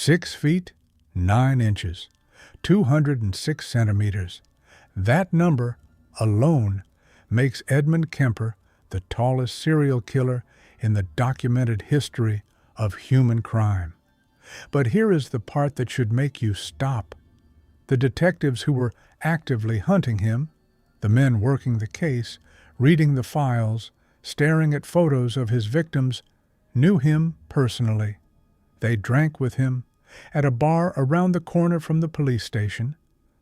6 feet, 9 inches, 206 centimeters. That number alone makes Edmund Kemper the tallest serial killer in the documented history of human crime. But here is the part that should make you stop. The detectives who were actively hunting him, the men working the case, reading the files, staring at photos of his victims, knew him personally. They drank with him at a bar around the corner from the police station.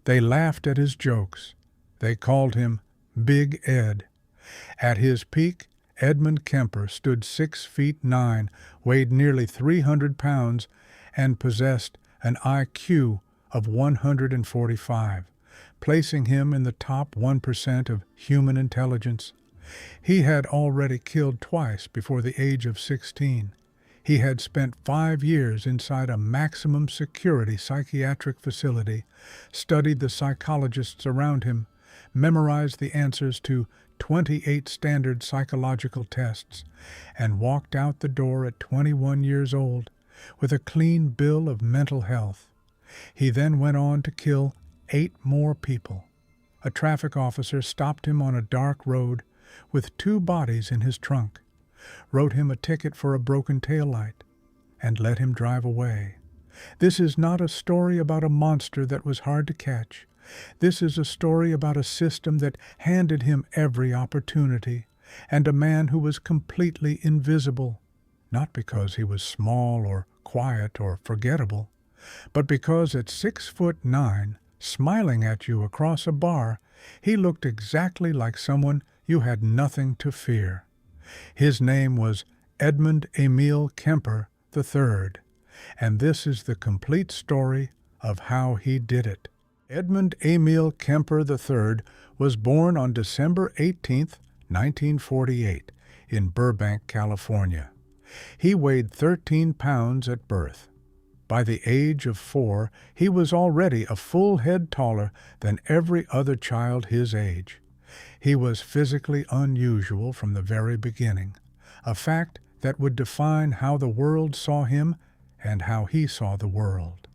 They laughed at his jokes. They called him Big Ed. At his peak, Edmund Kemper stood 6 feet 9, weighed nearly 300 pounds, and possessed an IQ of 145, placing him in the top 1% of human intelligence. He had already killed twice before the age of 16. He had spent 5 years inside a maximum security psychiatric facility, studied the psychologists around him, memorized the answers to 28 standard psychological tests, and walked out the door at 21 years old with a clean bill of mental health. He then went on to kill 8 more people. A traffic officer stopped him on a dark road with 2 bodies in his trunk, wrote him a ticket for a broken taillight, and let him drive away. This is not a story about a monster that was hard to catch. This is a story about a system that handed him every opportunity, and a man who was completely invisible, not because he was small or quiet or forgettable, but because at 6'9", smiling at you across a bar, he looked exactly like someone you had nothing to fear. His name was Edmund Emil Kemper III, and this is the complete story of how he did it. Edmund Emil Kemper III was born on December 18, 1948, in Burbank, California. He weighed 13 pounds at birth. By the age of 4, he was already a full head taller than every other child his age. He was physically unusual from the very beginning, a fact that would define how the world saw him and how he saw the world.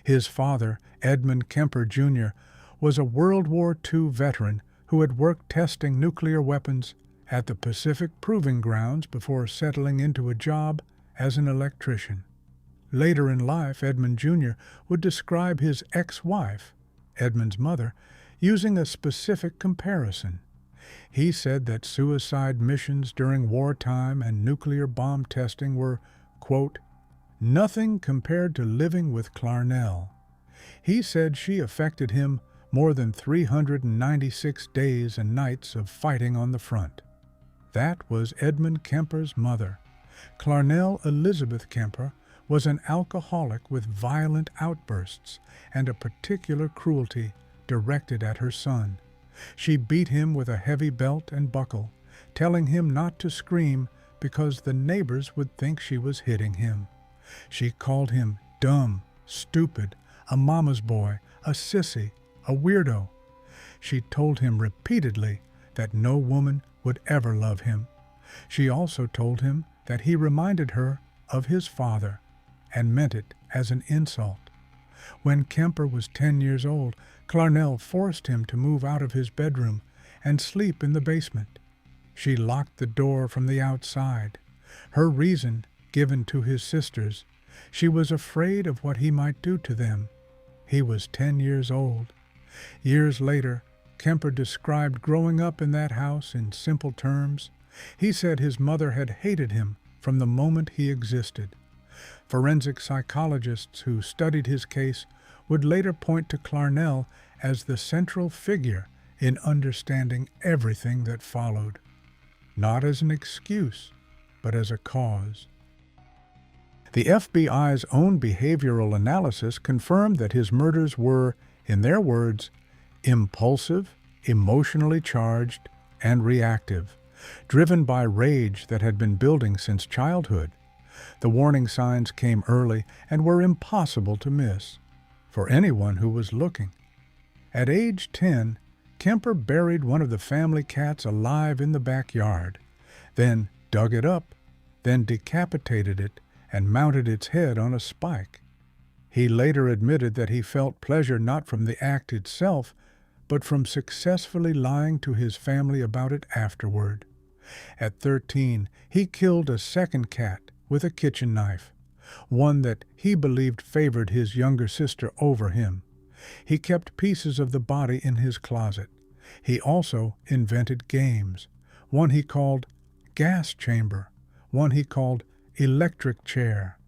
His father, Edmund Kemper Jr., was a World War II veteran who had worked testing nuclear weapons at the Pacific Proving Grounds before settling into a job as an electrician. Later in life, Edmund Jr. would describe his ex-wife, Edmund's mother, using a specific comparison. He said that suicide missions during wartime and nuclear bomb testing were, quote, nothing compared to living with Clarnell. He said she affected him more than 396 days and nights of fighting on the front. That was Edmund Kemper's mother. Clarnell Elizabeth Kemper was an alcoholic with violent outbursts and a particular cruelty directed at her son. She beat him with a heavy belt and buckle, telling him not to scream because the neighbors would think she was hitting him. She called him dumb, stupid, a mama's boy, a sissy, a weirdo. She told him repeatedly that no woman would ever love him. She also told him that he reminded her of his father, and meant it as an insult. When Kemper was 10 years old, Clarnell forced him to move out of his bedroom and sleep in the basement. She locked the door from the outside. Her reason, given to his sisters, she was afraid of what he might do to them. He was 10 years old. Years later, Kemper described growing up in that house in simple terms. He said his mother had hated him from the moment he existed. Forensic psychologists who studied his case would later point to Clarnell as the central figure in understanding everything that followed, not as an excuse, but as a cause. The FBI's own behavioral analysis confirmed that his murders were, in their words, impulsive, emotionally charged, and reactive, driven by rage that had been building since childhood. The warning signs came early and were impossible to miss for anyone who was looking. At age 10, Kemper buried one of the family cats alive in the backyard, then dug it up, then decapitated it and mounted its head on a spike. He later admitted that he felt pleasure not from the act itself, but from successfully lying to his family about it afterward. At 13, he killed a second cat with a kitchen knife, one that he believed favored his younger sister over him. He kept pieces of the body in his closet. He also invented games, one he called gas chamber, one he called electric chair.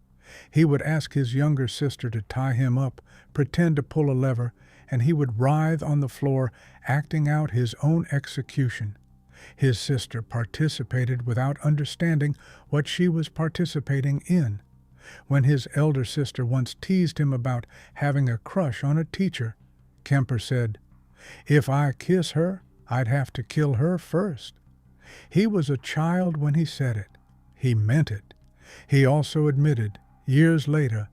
He would ask his younger sister to tie him up, pretend to pull a lever, and he would writhe on the floor, acting out his own execution. His sister participated without understanding what she was participating in. When his elder sister once teased him about having a crush on a teacher, Kemper said, "If I kiss her, I'd have to kill her first." He was a child when he said it. He meant it. He also admitted, years later,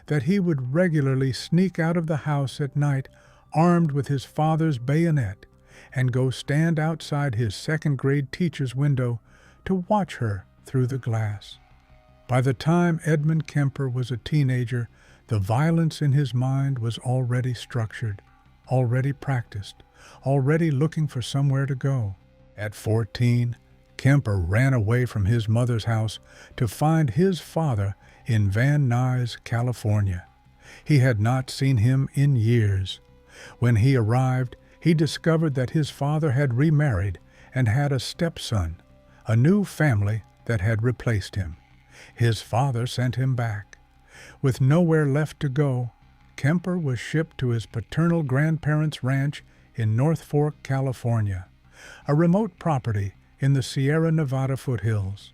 that he would regularly sneak out of the house at night armed with his father's bayonet and go stand outside his second-grade teacher's window to watch her through the glass. By the time Edmund Kemper was a teenager, the violence in his mind was already structured, already practiced, already looking for somewhere to go. At 14, Kemper ran away from his mother's house to find his father in Van Nuys, California. He had not seen him in years. When he arrived, he discovered that his father had remarried and had a stepson, a new family that had replaced him. His father sent him back. With nowhere left to go, Kemper was shipped to his paternal grandparents' ranch in North Fork, California, a remote property in the Sierra Nevada foothills.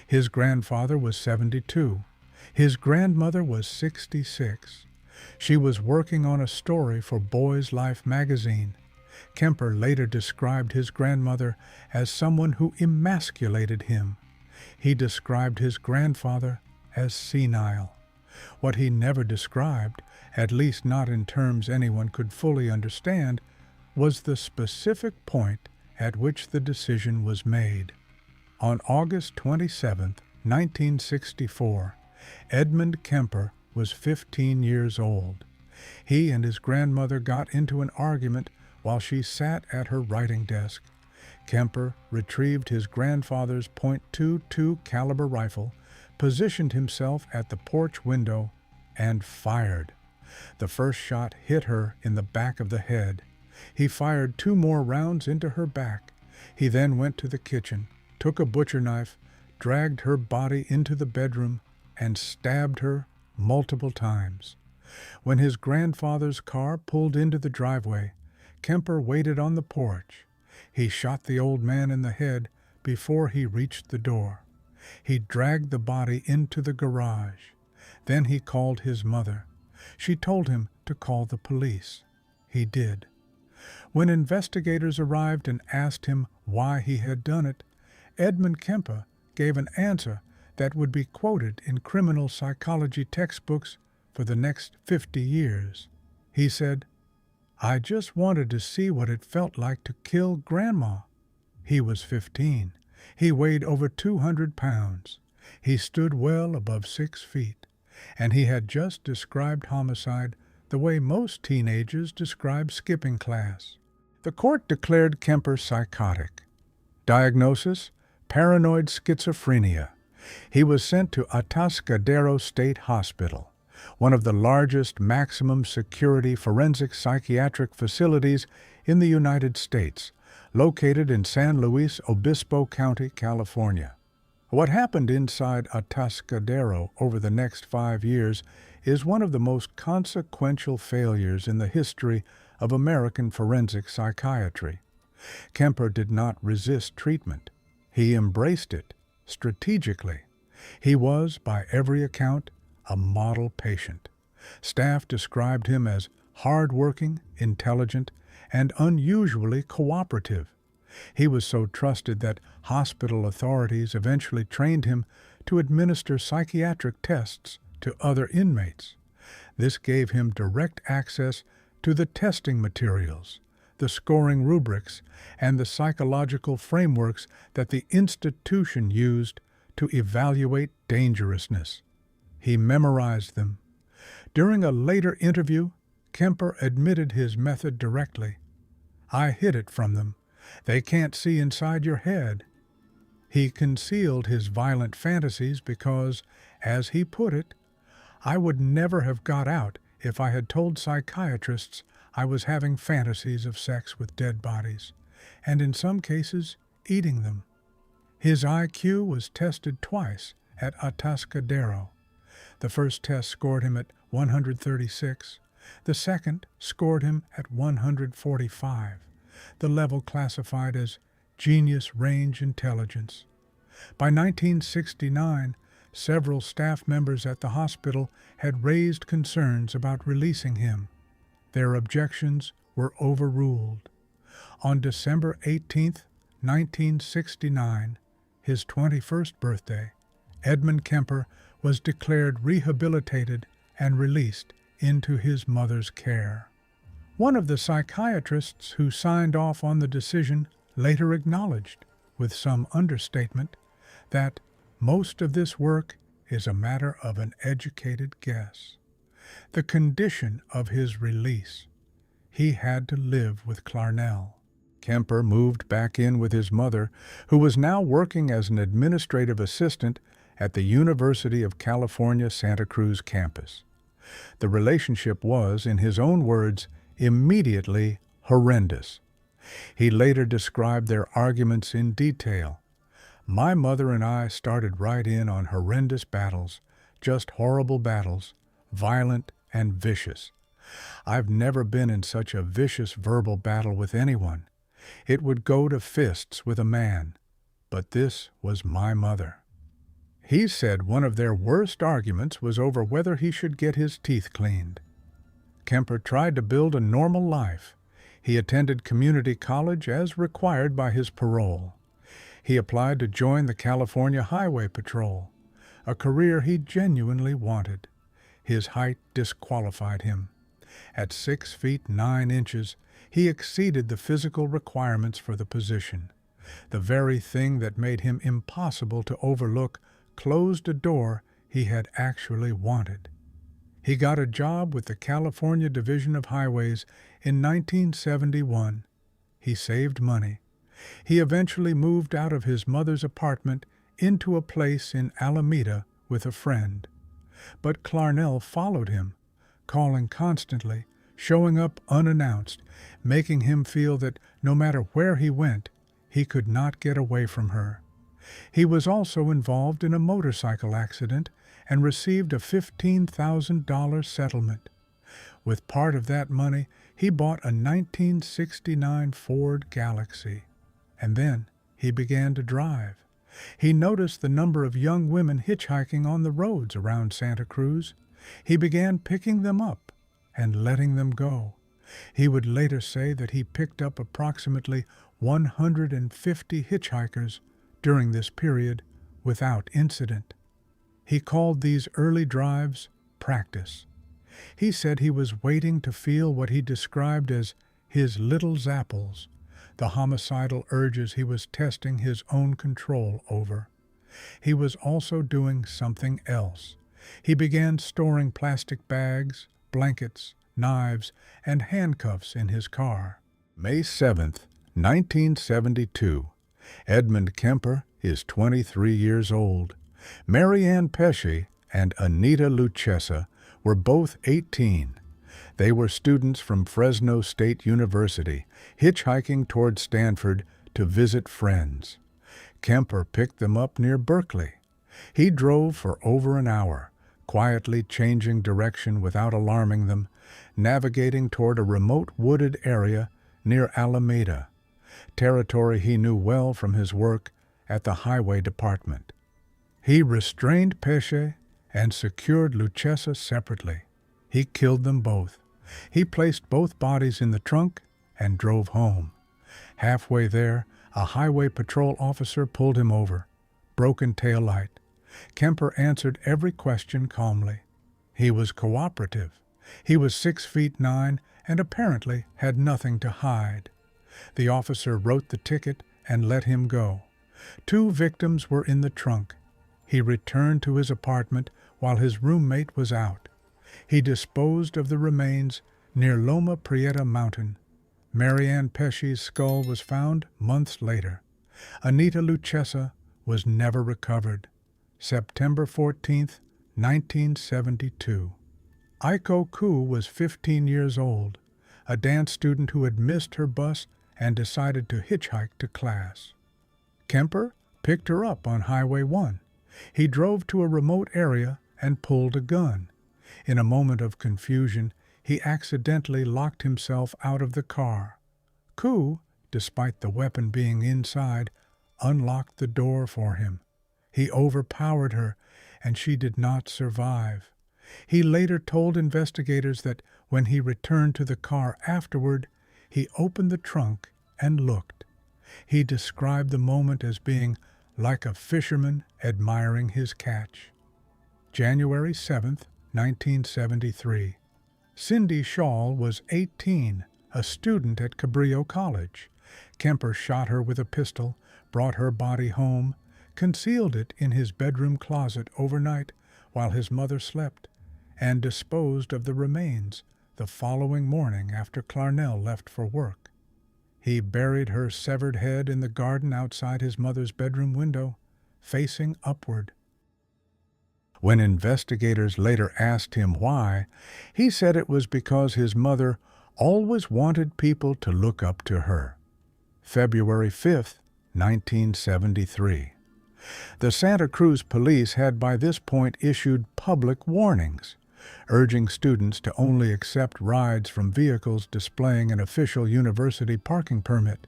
His grandfather was 72. His grandmother was 66. She was working on a story for Boy's Life magazine. Kemper later described his grandmother as someone who emasculated him. He described his grandfather as senile. What he never described, at least not in terms anyone could fully understand, was the specific point at which the decision was made. On August 27, 1964, Edmund Kemper was 15 years old. He and his grandmother got into an argument while she sat at her writing desk. Kemper retrieved his grandfather's .22 caliber rifle, positioned himself at the porch window, and fired. The first shot hit her in the back of the head. He fired 2 more rounds into her back. He then went to the kitchen, took a butcher knife, dragged her body into the bedroom, and stabbed her multiple times. When his grandfather's car pulled into the driveway, Kemper waited on the porch. He shot the old man in the head before he reached the door. He dragged the body into the garage. Then he called his mother. She told him to call the police. He did. When investigators arrived and asked him why he had done it, Edmund Kemper gave an answer that would be quoted in criminal psychology textbooks for the next 50 years. He said, "I just wanted to see what it felt like to kill Grandma." He was 15. He weighed over 200 pounds. He stood well above 6 feet, and he had just described homicide the way most teenagers describe skipping class. The court declared Kemper psychotic. Diagnosis: paranoid schizophrenia. He was sent to Atascadero State Hospital, one of the largest maximum security forensic psychiatric facilities in the United States, located in San Luis Obispo County, California. What happened inside Atascadero over the next 5 years is one of the most consequential failures in the history of American forensic psychiatry. Kemper did not resist treatment. He embraced it strategically. He was, by every account, a model patient. Staff described him as hard-working, intelligent, and unusually cooperative. He was so trusted that hospital authorities eventually trained him to administer psychiatric tests to other inmates. This gave him direct access to the testing materials, the scoring rubrics, and the psychological frameworks that the institution used to evaluate dangerousness. He memorized them. During a later interview, Kemper admitted his method directly. "I hid it from them. They can't see inside your head." He concealed his violent fantasies because, as he put it, "I would never have got out if I had told psychiatrists I was having fantasies of sex with dead bodies, and in some cases, eating them." His IQ was tested twice at Atascadero. The first test scored him at 136. The second scored him at 145, the level classified as genius range intelligence. By 1969, several staff members at the hospital had raised concerns about releasing him. Their objections were overruled. On December 18, 1969, his 21st birthday, Edmund Kemper was declared rehabilitated and released into his mother's care. One of the psychiatrists who signed off on the decision later acknowledged, with some understatement, that most of this work is a matter of an educated guess. The condition of his release: he had to live with Clarnell. Kemper moved back in with his mother, who was now working as an administrative assistant at the University of California, Santa Cruz campus. The relationship was, in his own words, immediately horrendous. He later described their arguments in detail. "My mother and I started right in on horrendous battles, just horrible battles, violent and vicious. I've never been in such a vicious verbal battle with anyone. It would go to fists with a man, but this was my mother." He said one of their worst arguments was over whether he should get his teeth cleaned. Kemper tried to build a normal life. He attended community college as required by his parole. He applied to join the California Highway Patrol, a career he genuinely wanted. His height disqualified him. At 6 feet 9 inches, he exceeded the physical requirements for the position. The very thing that made him impossible to overlook closed a door he had actually wanted. He got a job with the California Division of Highways in 1971. He saved money. He eventually moved out of his mother's apartment into a place in Alameda with a friend. But Clarnell followed him, calling constantly, showing up unannounced, making him feel that no matter where he went, he could not get away from her. He was also involved in a motorcycle accident and received a $15,000 settlement. With part of that money, he bought a 1969 Ford Galaxy. And then he began to drive. He noticed the number of young women hitchhiking on the roads around Santa Cruz. He began picking them up and letting them go. He would later say that he picked up approximately 150 hitchhikers during this period without incident. He called these early drives practice. He said he was waiting to feel what he described as his little zapples, the homicidal urges he was testing his own control over. He was also doing something else. He began storing plastic bags, blankets, knives, and handcuffs in his car. May 7th, 1972. Edmund Kemper is 23 years old. Mary Ann Pesce and Anita Lucchesa were both 18. They were students from Fresno State University, hitchhiking toward Stanford to visit friends. Kemper picked them up near Berkeley. He drove for over an hour, quietly changing direction without alarming them, navigating toward a remote wooded area near Alameda, territory he knew well from his work at the Highway Department. He restrained Pesce and secured Lucchesa separately. He killed them both. He placed both bodies in the trunk and drove home. Halfway there, a highway patrol officer pulled him over. Broken taillight. Kemper answered every question calmly. He was cooperative. He was 6 feet 9 and apparently had nothing to hide. The officer wrote the ticket and let him go. 2 victims were in the trunk. He returned to his apartment while his roommate was out. He disposed of the remains near Loma Prieta Mountain. Marianne Pesce's skull was found months later. Anita Lucchesa was never recovered. September 14, 1972. Aiko Koo was 15 years old, a dance student who had missed her bus and decided to hitchhike to class. Kemper picked her up on Highway 1. He drove to a remote area and pulled a gun. In a moment of confusion, he accidentally locked himself out of the car. Koo, despite the weapon being inside, unlocked the door for him. He overpowered her, and she did not survive. He later told investigators that when he returned to the car afterward, he opened the trunk and looked. He described the moment as being like a fisherman admiring his catch. January 7, 1973. Cindy Shaw was 18, a student at Cabrillo College. Kemper shot her with a pistol, brought her body home, concealed it in his bedroom closet overnight while his mother slept, and disposed of the remains the following morning after Clarnell left for work. He buried her severed head in the garden outside his mother's bedroom window, facing upward. When investigators later asked him why, he said it was because his mother always wanted people to look up to her. February 5, 1973. The Santa Cruz police had by this point issued public warnings, urging students to only accept rides from vehicles displaying an official university parking permit.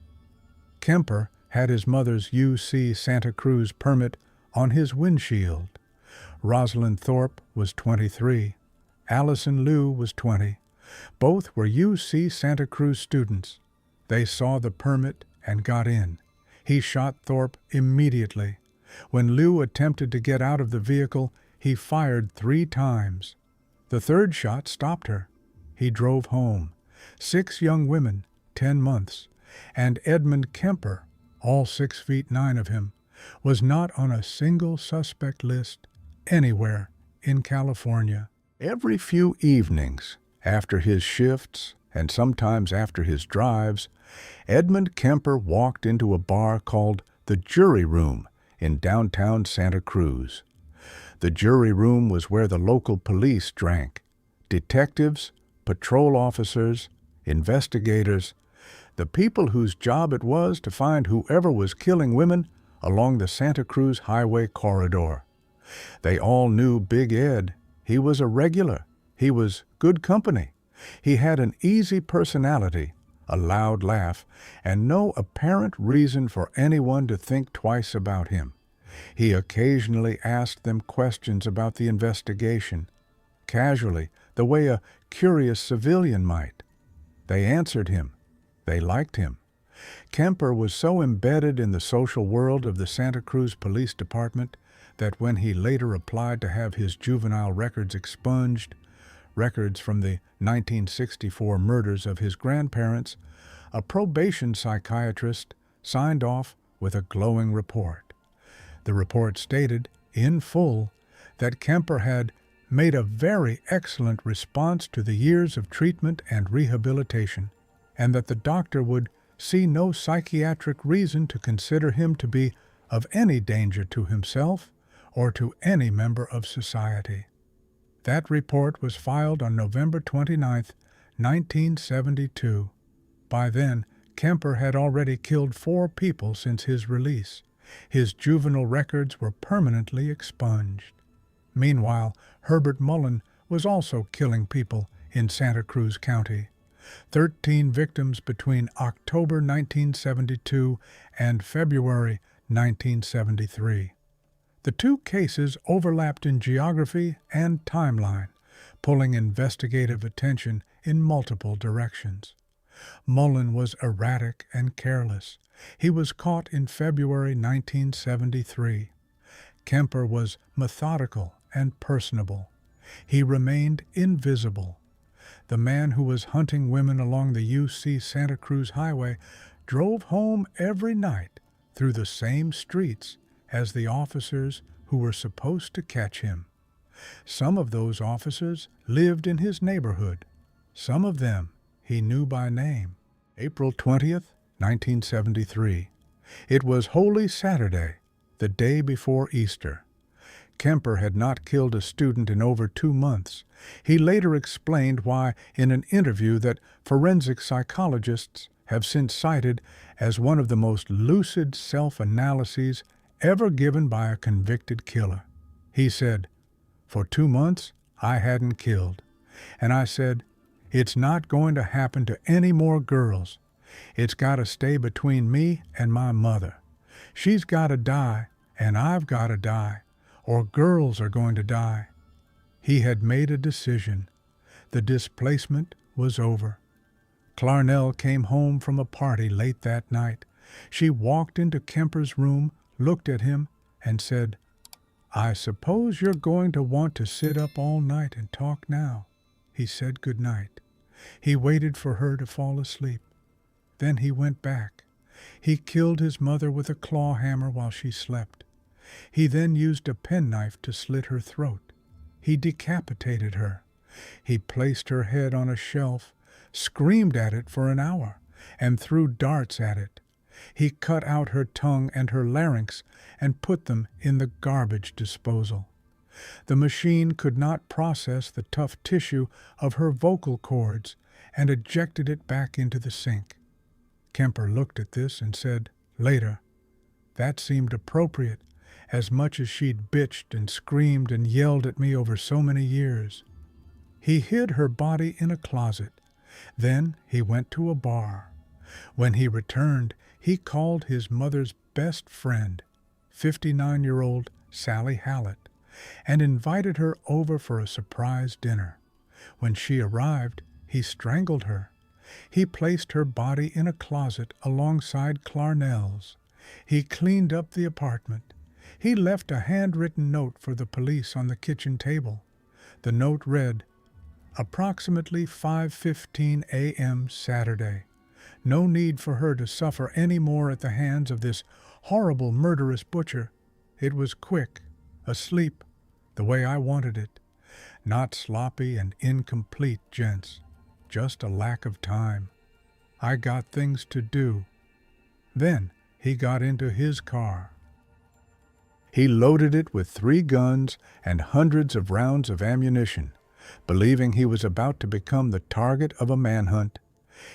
Kemper had his mother's UC Santa Cruz permit on his windshield. Rosalind Thorpe was 23. Allison Liu was 20. Both were UC Santa Cruz students. They saw the permit and got in. He shot Thorpe immediately. When Liu attempted to get out of the vehicle, he fired 3 times. The third shot stopped her. He drove home. 6 young women, 10 months, and Edmund Kemper, all 6 feet 9 of him, was not on a single suspect list anywhere in California. Every few evenings, after his shifts and sometimes after his drives, Edmund Kemper walked into a bar called the Jury Room in downtown Santa Cruz. The jury room was where the local police drank. Detectives, patrol officers, investigators, the people whose job it was to find whoever was killing women along the Santa Cruz highway corridor. They all knew Big Ed. He was a regular. He was good company. He had an easy personality, a loud laugh, and no apparent reason for anyone to think twice about him. He occasionally asked them questions about the investigation, casually, the way a curious civilian might. They answered him. They liked him. Kemper was so embedded in the social world of the Santa Cruz Police Department that when he later applied to have his juvenile records expunged, records from the 1964 murders of his grandparents, a probation psychiatrist signed off with a glowing report. The report stated, in full, that Kemper had made a very excellent response to the years of treatment and rehabilitation, and that the doctor would see no psychiatric reason to consider him to be of any danger to himself or to any member of society. That report was filed on November 29, 1972. By then, Kemper had already killed 4 people since his release. His juvenile records were permanently expunged. Meanwhile, Herbert Mullen was also killing people in Santa Cruz County. 13 victims between October 1972 and February 1973. The 2 cases overlapped in geography and timeline, pulling investigative attention in multiple directions. Mullen was erratic and careless. He was caught in February 1973. Kemper was methodical and personable. He remained invisible. The man who was hunting women along the UC Santa Cruz Highway drove home every night through the same streets as the officers who were supposed to catch him. Some of those officers lived in his neighborhood. Some of them he knew by name. April 20th, 1973. It was Holy Saturday, the day before Easter. Kemper had not killed a student in over 2 months. He later explained why in an interview that forensic psychologists have since cited as one of the most lucid self-analyses ever given by a convicted killer. He said, "For 2 months, I hadn't killed. And I said, it's not going to happen to any more girls. It's got to stay between me and my mother. She's got to die, and I've got to die, or girls are going to die." He had made a decision. The displacement was over. Clarnell came home from a party late that night. She walked into Kemper's room, looked at him, and said, "I suppose you're going to want to sit up all night and talk now." He said good night. He waited for her to fall asleep. Then he went back. He killed his mother with a claw hammer while she slept. He then used a penknife to slit her throat. He decapitated her. He placed her head on a shelf, screamed at it for an hour, and threw darts at it. He cut out her tongue and her larynx and put them in the garbage disposal. The machine could not process the tough tissue of her vocal cords and ejected it back into the sink. Kemper looked at this and said, later, that seemed appropriate, as much as she'd bitched and screamed and yelled at me over so many years. He hid her body in a closet. Then he went to a bar. When he returned, he called his mother's best friend, 59-year-old Sally Hallett, and invited her over for a surprise dinner. When she arrived, he strangled her. He placed her body in a closet alongside Clarnell's. He cleaned up the apartment. He left a handwritten note for the police on the kitchen table. The note read, "Approximately 5:15 a.m. Saturday. No need for her to suffer any more at the hands of this horrible murderous butcher. It was quick, asleep, the way I wanted it. Not sloppy and incomplete, gents. Just a lack of time. I got things to do." Then he got into his car. He loaded it with 3 guns and hundreds of rounds of ammunition, believing he was about to become the target of a manhunt.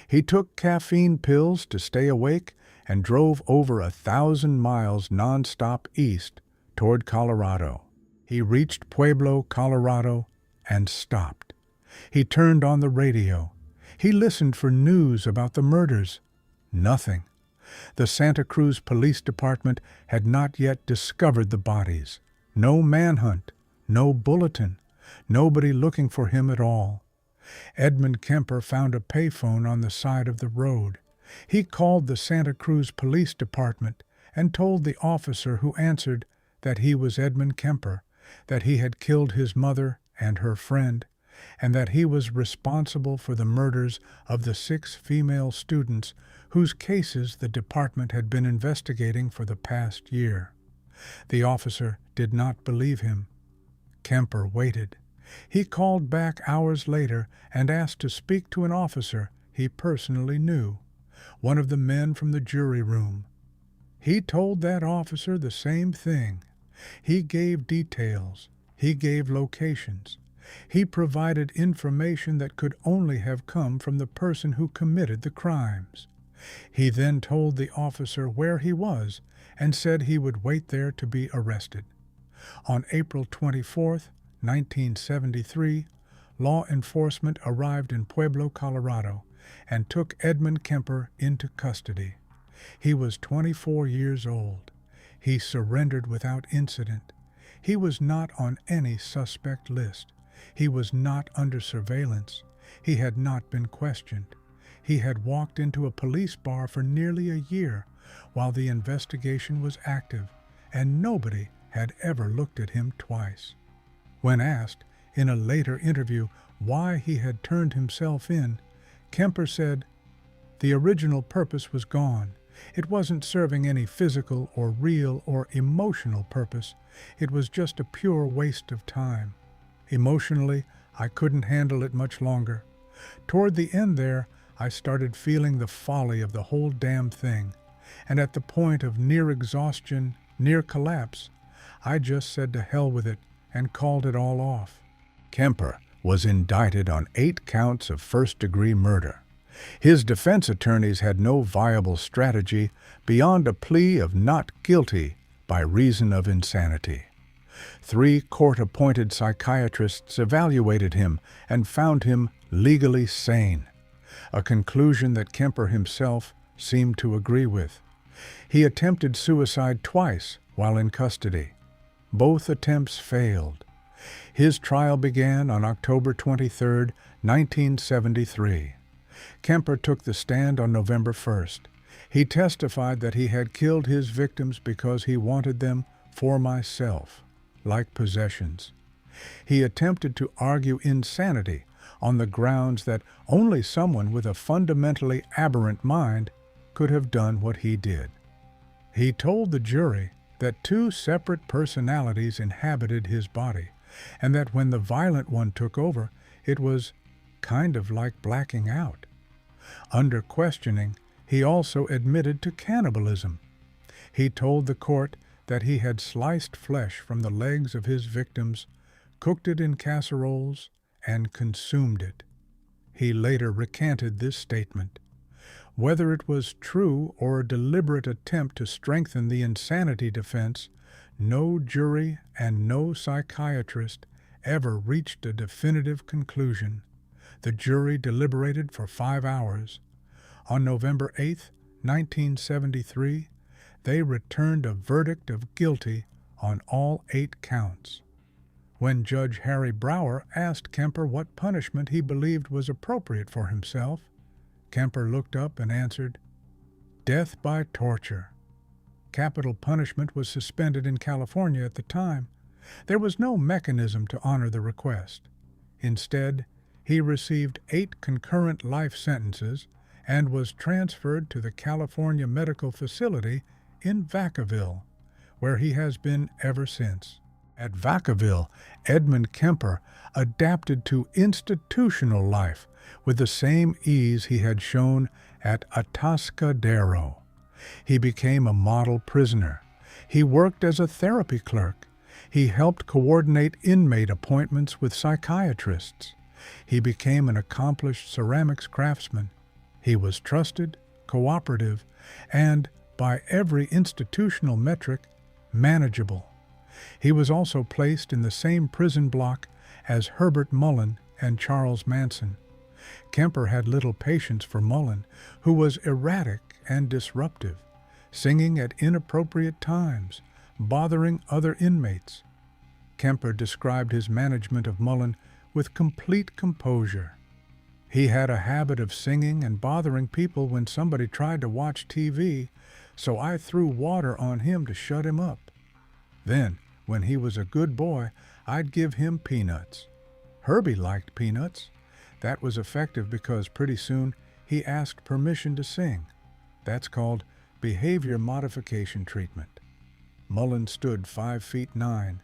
He took caffeine pills to stay awake and drove over 1,000 miles nonstop east toward Colorado. He reached Pueblo, Colorado, and stopped. He turned on the radio. He listened for news about the murders. Nothing. The Santa Cruz Police Department had not yet discovered the bodies. No manhunt, no bulletin, nobody looking for him at all. Edmund Kemper found a payphone on the side of the road. He called the Santa Cruz Police Department and told the officer who answered that he was Edmund Kemper, that he had killed his mother and her friend, and that he was responsible for the murders of the 6 female students whose cases the department had been investigating for the past year. The officer did not believe him. Kemper waited. He called back hours later and asked to speak to an officer he personally knew, one of the men from the jury room. He told that officer the same thing. He gave details. He gave locations. He provided information that could only have come from the person who committed the crimes. He then told the officer where he was and said he would wait there to be arrested. On April 24th, 1973, law enforcement arrived in Pueblo, Colorado, and took Edmund Kemper into custody. He was 24 years old. He surrendered without incident. He was not on any suspect list. He was not under surveillance. He had not been questioned. He had walked into a police bar for nearly a year while the investigation was active, and nobody had ever looked at him twice. When asked, in a later interview, why he had turned himself in, Kemper said, "The original purpose was gone. It wasn't serving any physical or real or emotional purpose. It was just a pure waste of time. Emotionally, I couldn't handle it much longer. Toward the end there, I started feeling the folly of the whole damn thing, and at the point of near exhaustion, near collapse, I just said to hell with it and called it all off. Kemper was indicted on 8 counts of first-degree murder. His defense attorneys had no viable strategy beyond a plea of not guilty by reason of insanity. 3 court-appointed psychiatrists evaluated him and found him legally sane, a conclusion that Kemper himself seemed to agree with. He attempted suicide twice while in custody. Both attempts failed. His trial began on October 23, 1973. Kemper took the stand on November 1st. He testified that he had killed his victims because he wanted them for myself, like possessions. He attempted to argue insanity on the grounds that only someone with a fundamentally aberrant mind could have done what he did. He told the jury that 2 separate personalities inhabited his body, and that when the violent one took over, it was kind of like blacking out. Under questioning, he also admitted to cannibalism. He told the court that he had sliced flesh from the legs of his victims, cooked it in casseroles, and consumed it. He later recanted this statement. Whether it was true or a deliberate attempt to strengthen the insanity defense, no jury and no psychiatrist ever reached a definitive conclusion. The jury deliberated for 5 hours. On November 8, 1973, they returned a verdict of guilty on all 8 counts. When Judge Harry Brower asked Kemper what punishment he believed was appropriate for himself, Kemper looked up and answered, "Death by torture." Capital punishment was suspended in California at the time. There was no mechanism to honor the request. Instead, he received 8 concurrent life sentences and was transferred to the California Medical Facility in Vacaville, where he has been ever since. At Vacaville, Edmund Kemper adapted to institutional life with the same ease he had shown at Atascadero. He became a model prisoner. He worked as a therapy clerk. He helped coordinate inmate appointments with psychiatrists. He became an accomplished ceramics craftsman. He was trusted, cooperative, and, by every institutional metric, manageable. He was also placed in the same prison block as Herbert Mullen and Charles Manson. Kemper had little patience for Mullen, who was erratic and disruptive, singing at inappropriate times, bothering other inmates. Kemper described his management of Mullen with complete composure. He had a habit of singing and bothering people when somebody tried to watch TV, so I threw water on him to shut him up. Then, when he was a good boy, I'd give him peanuts. Herbie liked peanuts. That was effective because pretty soon he asked permission to sing. That's called behavior modification treatment. Mullen stood 5'9".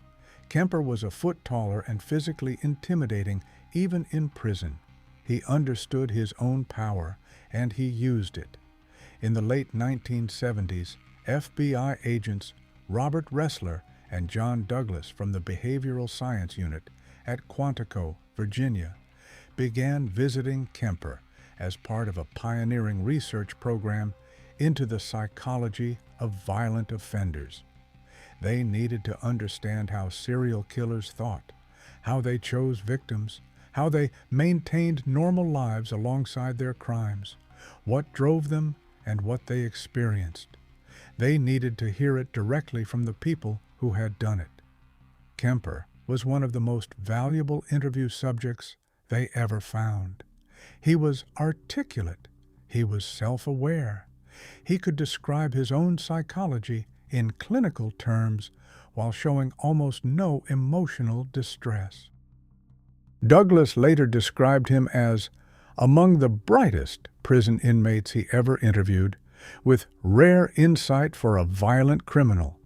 Kemper was a foot taller and physically intimidating even in prison. He understood his own power, and he used it. In the late 1970s, FBI agents Robert Ressler and John Douglas from the Behavioral Science Unit at Quantico, Virginia, began visiting Kemper as part of a pioneering research program into the psychology of violent offenders. They needed to understand how serial killers thought, how they chose victims, how they maintained normal lives alongside their crimes, what drove them, and what they experienced. They needed to hear it directly from the people who had done it. Kemper was one of the most valuable interview subjects they ever found. He was articulate. He was self-aware. He could describe his own psychology in clinical terms while showing almost no emotional distress. Douglas later described him as among the brightest prison inmates he ever interviewed, with rare insight for a violent criminal.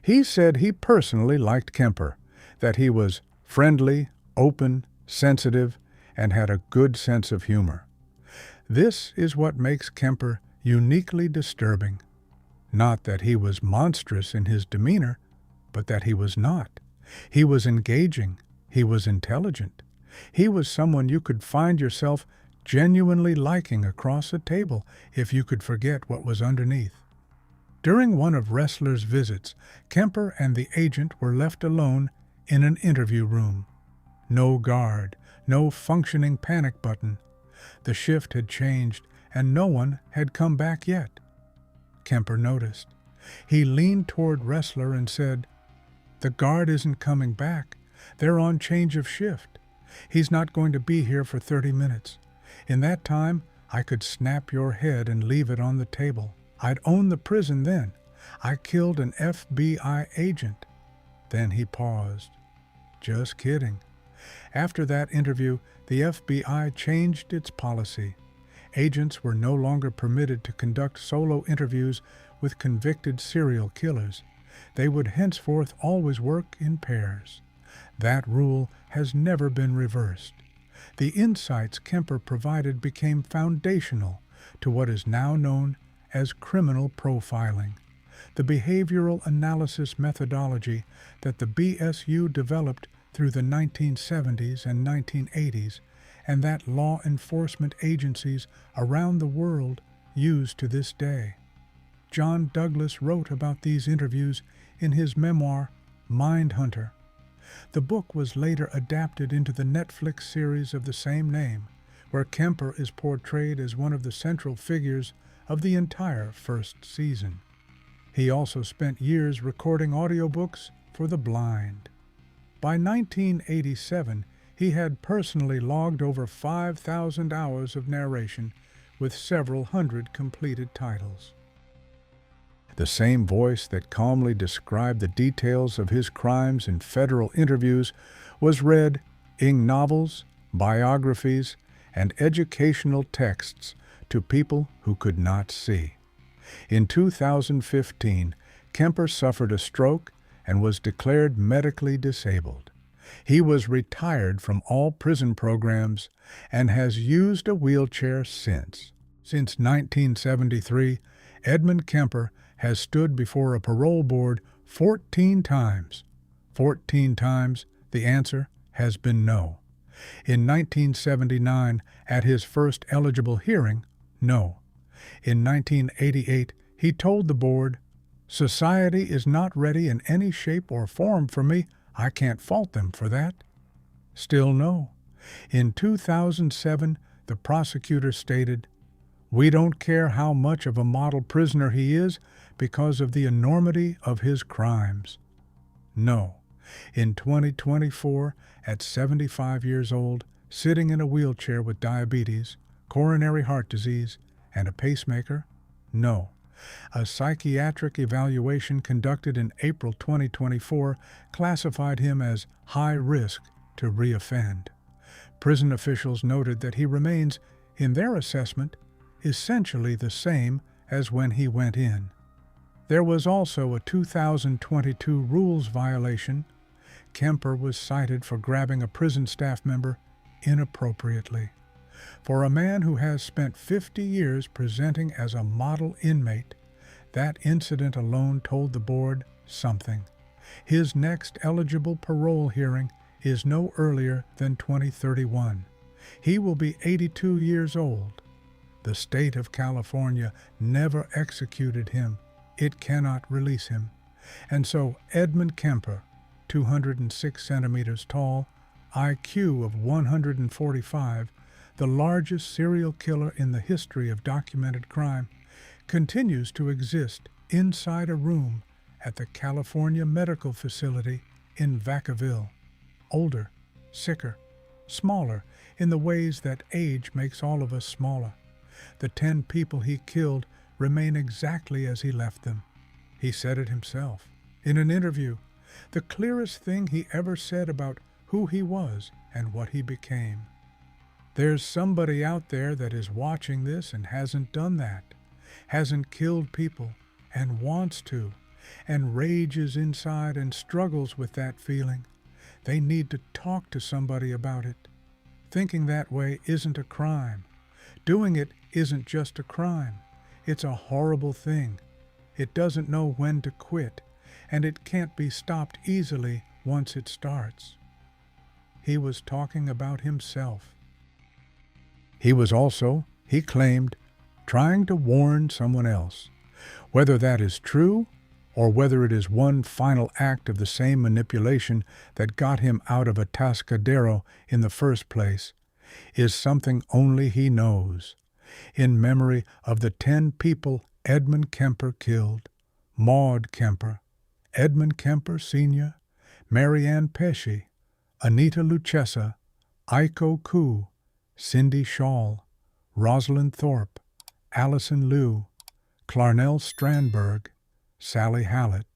He said he personally liked Kemper, that he was friendly, open, sensitive, and had a good sense of humor. This is what makes Kemper uniquely disturbing. Not that he was monstrous in his demeanor, but that he was not. He was engaging. He was intelligent. He was someone you could find yourself genuinely liking across a table if you could forget what was underneath. During one of Ressler's visits, Kemper and the agent were left alone in an interview room. No guard, no functioning panic button. The shift had changed, and no one had come back yet. Kemper noticed. He leaned toward Ressler and said, "The guard isn't coming back. They're on change of shift. He's not going to be here for 30 minutes. In that time, I could snap your head and leave it on the table. I'd own the prison then. I killed an FBI agent." Then he paused. Just kidding. After that interview, the FBI changed its policy. Agents were no longer permitted to conduct solo interviews with convicted serial killers. They would henceforth always work in pairs. That rule has never been reversed. The insights Kemper provided became foundational to what is now known as criminal profiling, the behavioral analysis methodology that the BSU developed through the 1970s and 1980s, and that law enforcement agencies around the world use to this day. John Douglas wrote about these interviews in his memoir, Mindhunter. The book was later adapted into the Netflix series of the same name, where Kemper is portrayed as one of the central figures of the entire first season. He also spent years recording audiobooks for the blind. By 1987, he had personally logged over 5,000 hours of narration with several hundred completed titles. The same voice that calmly described the details of his crimes in federal interviews was read in novels, biographies, and educational texts to people who could not see. In 2015, Kemper suffered a stroke and was declared medically disabled. He was retired from all prison programs and has used a wheelchair since. Since 1973, Edmund Kemper has stood before a parole board 14 times. 14 times, the answer has been no. In 1979, at his first eligible hearing, no. In 1988, he told the board, "Society is not ready in any shape or form for me. I can't fault them for that." Still no. In 2007, the prosecutor stated, "We don't care how much of a model prisoner he is because of the enormity of his crimes." No. In 2024, at 75 years old, sitting in a wheelchair with diabetes, coronary heart disease, and a pacemaker, no. A psychiatric evaluation conducted in April 2024 classified him as high risk to reoffend. Prison officials noted that he remains, in their assessment, essentially the same as when he went in. There was also a 2022 rules violation. Kemper was cited for grabbing a prison staff member inappropriately. For a man who has spent 50 years presenting as a model inmate, that incident alone told the board something. His next eligible parole hearing is no earlier than 2031. He will be 82 years old. The state of California never executed him. It cannot release him. And so Edmund Kemper, 206 centimeters tall, IQ of 145, the largest serial killer in the history of documented crime, continues to exist inside a room at the California Medical Facility in Vacaville. Older, sicker, smaller in the ways that age makes all of us smaller. The 10 people he killed remain exactly as he left them. He said it himself in an interview, the clearest thing he ever said about who he was and what he became. There's somebody out there that is watching this and hasn't done that, hasn't killed people and wants to, and rages inside and struggles with that feeling. They need to talk to somebody about it. Thinking that way isn't a crime. Doing it isn't just a crime. It's a horrible thing. It doesn't know when to quit, and it can't be stopped easily once it starts. He was talking about himself. He was also, he claimed, trying to warn someone else. Whether that is true, or whether it is one final act of the same manipulation that got him out of Atascadero in the first place, is something only he knows. In memory of the 10 people Edmund Kemper killed: Maud Kemper, Edmund Kemper Sr., Mary Ann Pesci, Anita Luchessa, Aiko Koo, Cindy Shaw, Rosalind Thorpe, Allison Liu, Clarnell Strandberg, Sally Hallett,